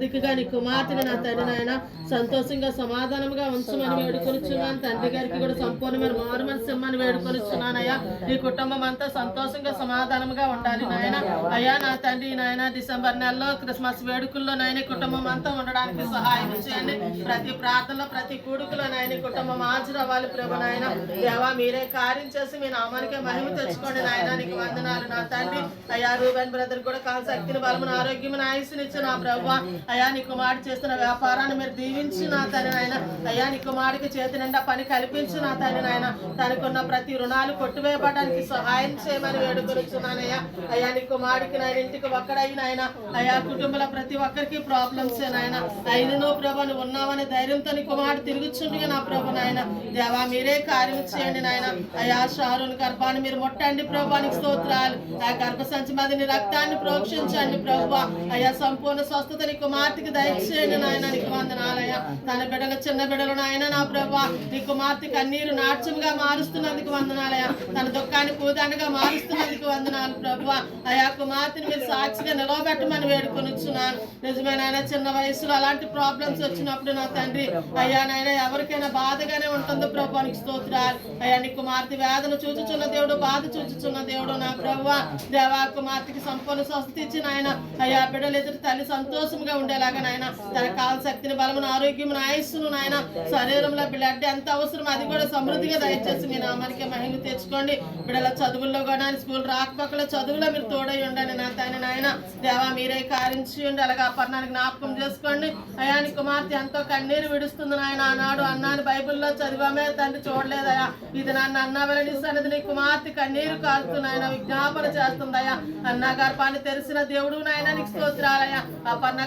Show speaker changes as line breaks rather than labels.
దిక్కుగా నీ కుమార్తెని నా తండ్రి నాయన సంతోషంగా సమాధానంగా ఉంచమని వేడుకొనిచున్నాను. తండ్రి గారికి కూడా సంపూర్ణమైన మారు మనసు ఇమ్మని వేడుకొనిచున్నానయ్యా. నీ కుటుంబం అంతా సంతోషంగా సమాధానంగా ఉండాలి నాయన. అయ్యా నా తండ్రి నాయన డిసెంబర్ నెలలో క్రిస్మస్ వేడుకల్లో నాయన కుటుంబం అంతా ఉండడానికి సహాయం చేయండి. ప్రతి ప్రార్థనలో ప్రతి కూడుకులో నాయన కుటుంబం హాజరవ్వాలి ప్రభు నాయన. దేవా మీరే కార్యం చేసి మీ నామానికే మహిమ తెచ్చుకోండి నాయన. నీకు వందనాలు నా తండ్రి. అయ్యా రూబెన్ బ్రదర్ కూడా కాల శక్తిని బలమును ఆరోగ్యమును ఆయుష్నిచ్చు నా ప్రభు. అయ్యా నీ కుమారుడు చేస్తున్న వ్యాపారాన్ని మీరు దీవించి నా తండ్రి నాయన. అయ్యా నీ కుమారుడికి చేతి నిండా పని కల్పించి నా తండ్రి నాయన. తనకున్న ప్రతి రుణాలు కొట్టువేయబడడానికి సహాయం చేయమని వేడుకొనిచున్నానయ్యా. అయ్యా నీ కుమారుడికి నాయన ఇంటికి ఒక్కడైన ఆయన అయ్యా కుటుంబంలో ప్రతి ఒక్కరికి ప్రాబ్లమ్స్ నాయన. అయినను ప్రభు నువ్వు ఉన్నావని ధైర్యంతో నీ కుమారుడు తిరుగుచుండగా నా ప్రభు నాయన. దేవా మీరే కార్యం చేయండి నాయన. అయ్యా షారుని గర్భాన్ని మీరు ముట్టండి ప్రభానికి స్తోత్రాలు. ఆ గర్భ సంచి మీద నీ రక్తాన్ని ప్రోక్షించండి ప్రభు. అయ్యా సంపూర్ణ స్వస్థత నీ కుమార్తెకి దయచేయండి నాయన. నీకు వందనాలయ్యా. తన బిడ్డలు చిన్న బిడ్డలు నాయన నా ప్రభు నీ కుమార్తె కన్నీరు నాట్యంగా మారుస్తున్నందుకు వందనాలయ్యా. తన దుఃఖాన్ని పూదండగా మారుస్తున్నందుకు వందనాలు ప్రభు. అయ్యా కుమార్తెని మీరు సాక్షిగా నిలవబెట్టమని వేడుకొనిచున్నాను. నిజమేనాయన చిన్న వయసులో అలాంటి ప్రాబ్లమ్స్ వచ్చినప్పుడు నా తండ్రి అయ్యా నాయన ఎవరికైనా బాధగానే ఉంటుంది ప్రభానికి స్తోత్రాలు. అయ్యా నీ కుమార్తె వేదన చూచుచున్న దేవుడు బాధ చూచుచున్న దేవుడు నా ప్రభు. దేవా కుమార్తెకి సంపూర్ణ స్వస్థత ఇచ్చి నాయన. అయ్యా బిడ్డలు ఎదురు తల్లి సంతోషంగా ఉండేలాగా నాయన. తన కాల శక్తిని బలమును ఆరోగ్యమును ఆయుస్సును నాయన. శరీరంలో బ్లడ్ ఎంత అవసరం అది కూడా సమృద్ధిగా దయచేసి మీ నామానికి మహిమ తెచ్చుకోండి. బిడ్డల చదువుల్లో కూడా స్కూల్ రాకపోకల చదువులో మీరు తోడై ఉండండి నా తండ్రి నాయన. దేవా మీరే కారించండి. అలాగే అపర్ణానికి జ్ఞాపకం చేసుకోండి. అయ్యా నీ కుమార్తె ఎంతో కన్నీరు విడుస్తుంది నాయన. ఆనాడు అన్నాను బైబిల్లో చదివామే తండ్రి చూడలేదయా. ఇది నన్ను అన్నవలని సన్నది నీ కుమార్తె కన్నీరు కారుతున్నాయన విజ్ఞాపన చేస్తుందయ్యా. అన్న గర్భాన్ని తెరిసిన దేవుడు నాయన నీకు స్తోత్రాలయ్యా. అపర్ణ